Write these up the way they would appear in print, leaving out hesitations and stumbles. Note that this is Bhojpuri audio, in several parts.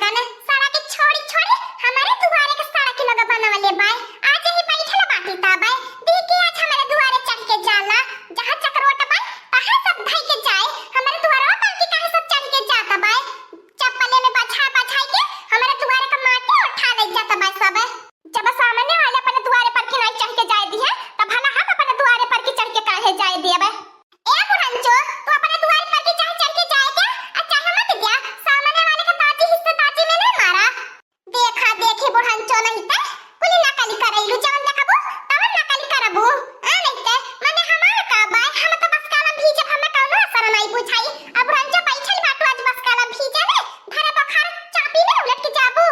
लगन सारा के छोड़ी छोड़ी हमारे दुआरे के सारा के लगा बनावले बाय आज ही बैठल बाटी ता बाय देखी आज हमारे दुआरे चढ़ के जाला जहां चक्रोट बाय तहां सब भाई के जाए हमारे दुआरे पर की काहे सब चढ़ के जाता बाय चप्पले में बछा बछाई के हमारे दुआरे का माटी उठा ले जाता बाय सब जब सामने वाले अपने दुआरे पर की नहीं चढ़ के जाए दी है तब भला हम अपने दुआरे पर की चढ़ के काहे जाए दिए बे ए बुढ़ंचो तू अपने दुआरे पर की चाहे चढ़ के जाए क्या अच्छा मत दिया सामने वाले का ताजी हिस्सा ताजी में नहीं मारा देखा देखे बुढ़ंचो नहीं त कुली नकली करैलु जवन देखबो तवन नकली करबो आ नहीं त माने हमार का बाय हम त बस काला भीजे हम कौनो असर नहीं बुझाई अब बुढ़ंचो बैठल बाटू आज बस काला भीजे में धरे बखार चापी में उलट के जाबू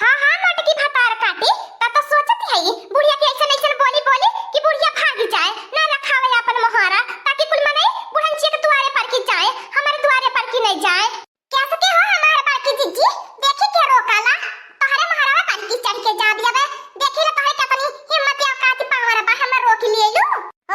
हां हां मटकी भतार काटी त सोचत है बुढ़िया के ऐसा ऐसा बोली बोली कि बुढ़िया भाग जाए ना रखावे अपन मोहरा ताकि कुल मने बुढ़ंची के दुआरे पर की जाए हमारे दुआरे पर की नहीं जाए क्या सके हो हमारे पर की जीजी देखी के रोकाला तोहरे महारावा पर की चढ़ के जा दिया बे देखी ले तोहरे कितनी हिम्मत या औकात पावरा बा हमर रोक लिए लू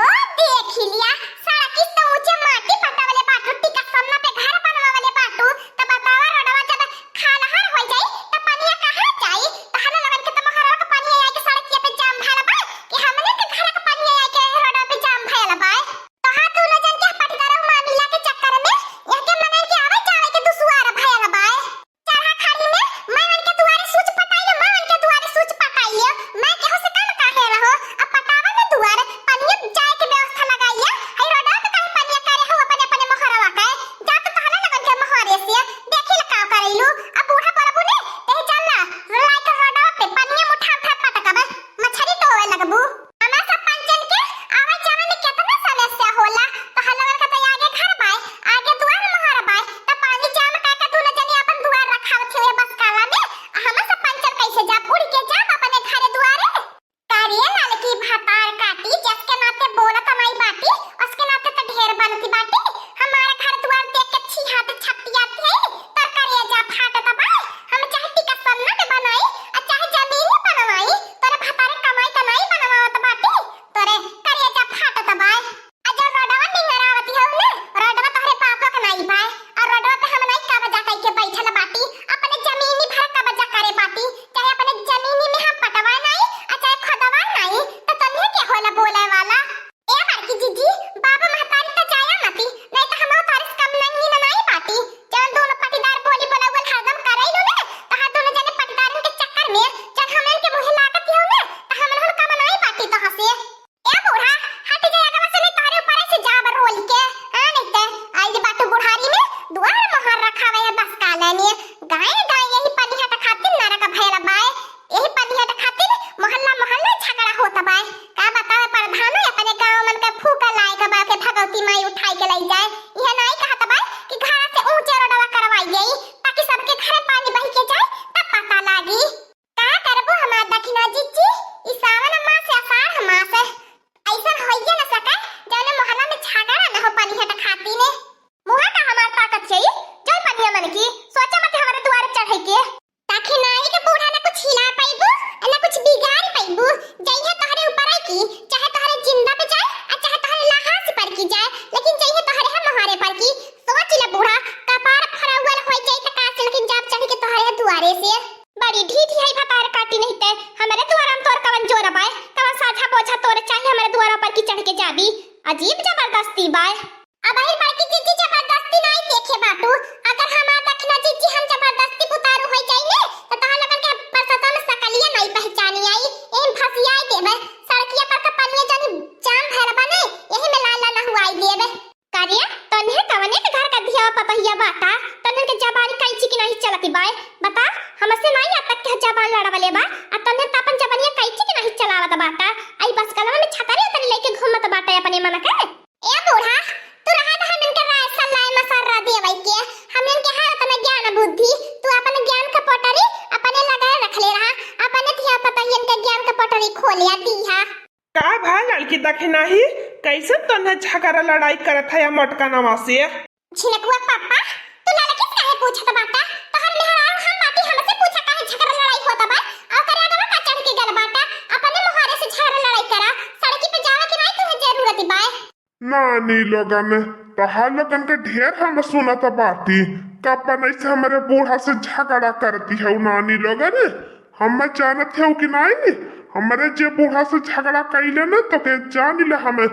ओ देख लिया सारा किस तो ऊंचे माटी पटावले बाटू टिका सामने पे घर बनवावले बाटू त बतावा रोडवा जब खालहर हो जाई त पानी कहां जाई तहला लगन के त महारावा का पानी आई के सड़क पे जाम भाला बा कि हमने के घर का पानी आई के रोडवा पे जाम भाला बा तो हां तू न जान के पटदार मामला के चक्कर में यह के मने के आवे जावे के दुसवार भाला बा चढ़ा खाली में मैं उनके दुआरे सूच पटाई मैं उनके दुआरे सूच पटाई मैं केहो से काम काहे रहो अब पटावा ना दुआर पानी जाए के व्यवस्था लगाइए हई रोडवा पे कहीं पानी करे हो अपने अपने मोहरवा का जा तो तहला लगन के मोहरे से देखी ल का करैलू अब बूढ़ा परबू ने ते चलना रोलाई के रोडवा पे पानी उठा उठा पटकबे मछरी तो होवे लगबू हमार सब पंचन के आवे जावे में कितना समस्या होला तो हलवर का तो आगे घर बाय आगे दुआर मोहर बाय त पानी जाम का तू न जानी अपन दुआर रखावत है बस काला में हम सब पंचर कैसे जा उड़ के जा अपने घरे दुआरे कारिया लाल की भातार काटी जिसके नाते बोला कमाई बाटी उसके नाते तो ढेर बनती बाटी हमारा घर दुआर देख के छी हाथ छपती आती है तर करिया जा फाटत बा हम चाहे टिका सन्ना पे बनाई और चाहे जमीन में बनवाई तोरे भातारे कमाई त नहीं बनवावत बाटी तोरे करिया जा फाटत बा अजर रोडवा निंगरावती है ने रोडवा तोहरे पापा का नहीं बा और रोडवा पे हम नहीं कब जा के बैठल बाटी अपने जमीनी भर कब जा करे बाटी चाहे अपने जमीनी में हम पटवा नहीं और चाहे खदवा नहीं तो तन्ने के होला बोले वाला ए बड़की जीजी बाबा महतारी त जाया मती नहीं तो हम तारिस कम नहीं बाटी जब दोनों पटीदार बोली बोलावल हरदम करैलु ने तो हा दोनों जने पटीदारन के चक्कर में जब हमन के मुंह लागत हो ने तो हमन हम कम नहीं बाटी तो हसे ए बूढ़ा हट जाए अगवा से नहीं तारे ऊपर से जा बर रोल के हां नहीं ते आई बाटू बुढ़ारी में दुआर मोहर रखावे है बस काला ने गाय गाय यही पानी हट खातिर नरक भैला बाय यही पानी हट खातिर मोहल्ला मोहल्ला झगड़ा होता बाय का बतावे प्रधान अपने गांव मन के फूका लाए के बा के भगवती माई उठाई के लई जाए यह नहीं कहत बाय कि घर से ऊंचे रोडवा करवाई गई ताकि सबके घरे पानी बह के जाए तब पता लागी का करबो हमार दखिना जीजी ई सावन मास आषाढ़ मास ऐसा होइए न सका जने मोहल्ला में झगड़ा न हो पानी हट खाती ने मुहा का हमार ताकत चाहिए जल पानी मन की सोचा मत हमारे द्वार चढ़े के ताकि नाई के बूढ़ा न कुछ हिला पाइबू न कुछ बिगाड़ पाइबू जइहे तोहरे ऊपर है की चाहे तोहरे जिंदा पे जाए और चाहे तोहरे लाहास पर की जाए लेकिन जइहे तोहरे है मोहरे पर की सोच ले बूढ़ा कपार फरावल हो जाए त का से लेकिन जब चढ़ के तोहरे दुआरे से बड़ी ढीठ है भतार काटी नहीं ते हमारे द्वार हम तोर कवन जोर बाय कवन साझा बोझा तोरे चाहिए हमारे द्वार पर की चढ़ के जाबी अजीब जबरदस्ती बाय अब आई बड़की जीजी जबरदस्ती नहीं देखे बाटू अगर हमार दखना जीजी हम जबरदस्ती उतारू हो जाई ने तो तहां लगन के परसता में सकलिया नहीं पहचानी आई एम फसियाई देबे सड़किया पर का पानी जानी जाम भर बने यही में लाला ना हुआई देबे कारिया तन्हे कवने के घर का दिया पपहिया बाटा तन्हे के जबानी कैची की नहीं चलती बाय बता हमसे नहीं अब तक के जबान लड़वले बा आ तन्हे तापन जबानिया कैची की नहीं चलावत बाटा आई बस कलवा में छतरी उतरी लेके घूमत बाटा अपने मन के ए बूढ़ा तू रहा था हमन के राय सल्लाह मसरा देवई के हमन के हालत में ज्ञान बुद्धि तू अपन ज्ञान का पटरी अपने लगाए रख ले रहा अपने थिया पतहियन के ज्ञान का पटरी खोलिया दीहा का भा लड़की देखे नहीं कैसे तन्हे झगड़ा लड़ाई करत है मटका नवा से छिनकुआ पापा तू लाला किस काहे पूछत बाटा तोहर मेहरारू हम बाटी हमसे पूछा काहे झगड़ा लड़ाई होता बा और करे अगवा का चढ़ के गल बाटा अपने मोहरे से झगड़ा लड़ाई करा सड़की पे जावे के नहीं तुहे जरूरत बा नानी लोगन तो हाल लोगन के ढेर हम सुनत बाती कपन ऐसे हमारे बूढ़ा से झगड़ा करती है नानी लोगन। हम जानत है कि नहीं हमारे जे बूढ़ा से झगड़ा कैले न तो के जान ले हमें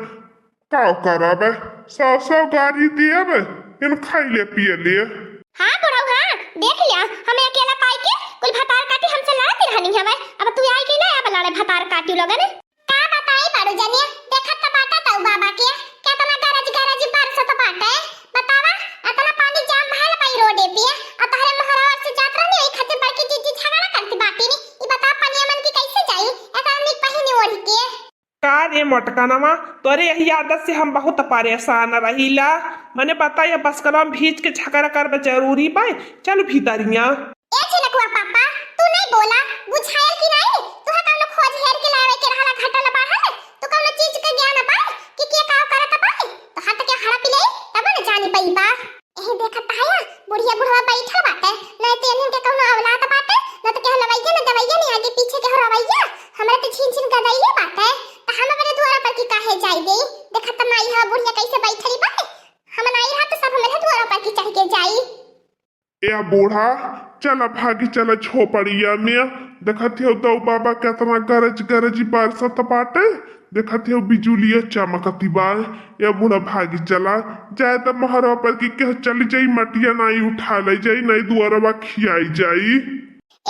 का करब 100 गाड़ी दिए इन खाइले पिए लिए। हाँ बुढ़ऊ हाँ देख लिया हमें अकेला पाई के कुल भतार काटी हमसे लड़ती रहनी हमें। अब तू आई के ना अब लड़े भतार काटी लोगन का बताई बारू जनिया देखत त बाटा तऊ बाबा के केतना गरज बारिश त बाटे बतावा अतना पानी जाम भइल पाई रोडे पे आ तहरे महरावा से जात रहनी ओई खातिर बड़की जीजी झगड़ा करती बाटी नी ई बता पनिया मन की कैसे जाई एतना निक पहिनी ओढ़ी के का रे मोटकनवा तोरे यही आदत से हम बहुत परेशान रहीला। मैंने बताया बस कलम भीज के झगड़ा करब जरूरी बाय चल भीतरिया। ए छिनकुआ पापा तू नहीं बोला बुझायल कि नहीं तू हा कौनो खोज हेर के लावे के रहला घटल बाहर तू कौनो चीज के ज्ञान बा कि के का करत बा तो हाथ के हड़ा पिले तब न जानी पई बा। एही देखत हाया बुढ़िया बुढ़वा बैठल बाटे नहीं ते इनके कौनो औलाद बाटे न तो के लवैया न दवैया नहीं आगे पीछे के रवैया हमरा तो छीन छीन गदैले बाटे त हम अपने द्वारा पर की काहे जाई दे देखत माई हा बुढ़िया कैसे बैठली बा हम नहीं हा तो सब हमरे द्वारा पर की चढ़ के जाई। ए बूढ़ा चला भागी चला झोपड़िया में देखत हो दो बाबा केतना गरज बरसत बाटे देखत हो बिजुलिया चमकती बा। ए बूढ़ा भागी चला जाए तो महरा पर की कह चली जाई मटिया नहीं उठा ले जाई नहीं दुआरवा खियाई जाई।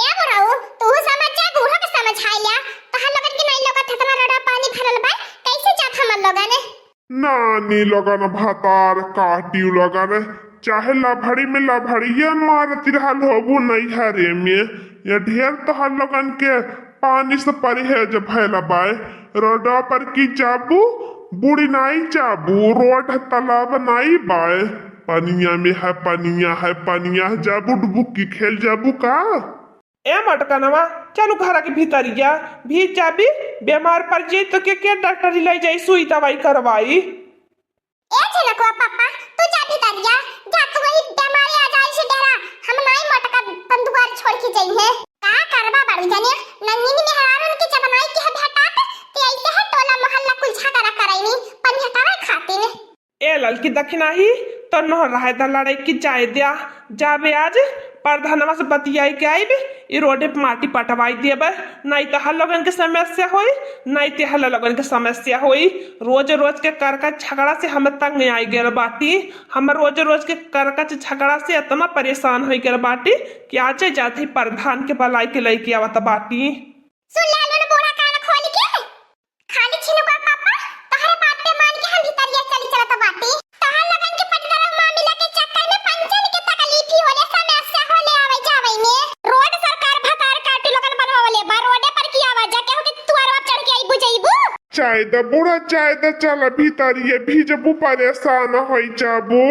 ए बुढ़ऊ तू समझ जा बूढ़ा के समझ आइला तो हम लोगन के नहीं लोगत इतना रड़ा पानी भरल बा कैसे जात हमन लोगन नानी लगन भतार काटी लगन चाहे लाभड़ी में लाभड़िया मारती रहल होबू नहीं हरे में ये ढेर तो हर लगन के पानी से परहेज भैल बाय रोडा पर की जाबू बूढ़ी नहीं जाबू रोड तालाब नहीं बाय पनिया में है पनिया जाबू डुबुकी खेल जाबू का। ए मोटकनवा चलू घर के भीतरिया भीज जाबी बीमार पड़ जाई तो के डॉक्टर ले जाई सुई दवाई करवाई। ए छिनकुआ पापा तू जा भीतरिया जा तू वही बीमारी आ जाई से डरा हम नहीं मोटका बंदुआर छोड़ के जाई है का करबा बारू जानिया नन्नी में हरारन के जब बनाई के भेटात ते ऐसे है टोला मोहल्ला कुल झगड़ा कराईनी पन हटावे खातिर। ए ललकी दखिनाही तो न रहे द लड़ाई की जाए दिया जाबे आज प्रधानवा से बतियाई के आईबे ई रोडे पे माटी पटवाई देबे नहीं तो हल लोगन के समस्या होई नहीं तो हल लोगन के समस्या होई। रोज के करका झगड़ा से हम तंग आई गेल बाटी हम रोज के करका झगड़ा से इतना परेशान हो गेल बाटी कि आज जाते प्रधान के बलाई के लेके आवत बाटी। सुन ले लो बूढ़ा कान खोल के खाली छिनकुआ पापा तोहरे बात पे मान के हम भीतरिया चली चलत बाटी तहर लगन के पटकर मामला के चक्कर में पंचन के तकलीफ ही होले समस्या होले आवे जावे में रोड सरकार भतार काटी लोगन बनवावले बा रोडे पर की आवाज के हो के तुआरो चढ़ के आई बुझाईबू चाहे द बूढ़ा चाहे द चला भीतरिया भीजबू परेशान होई जाबू।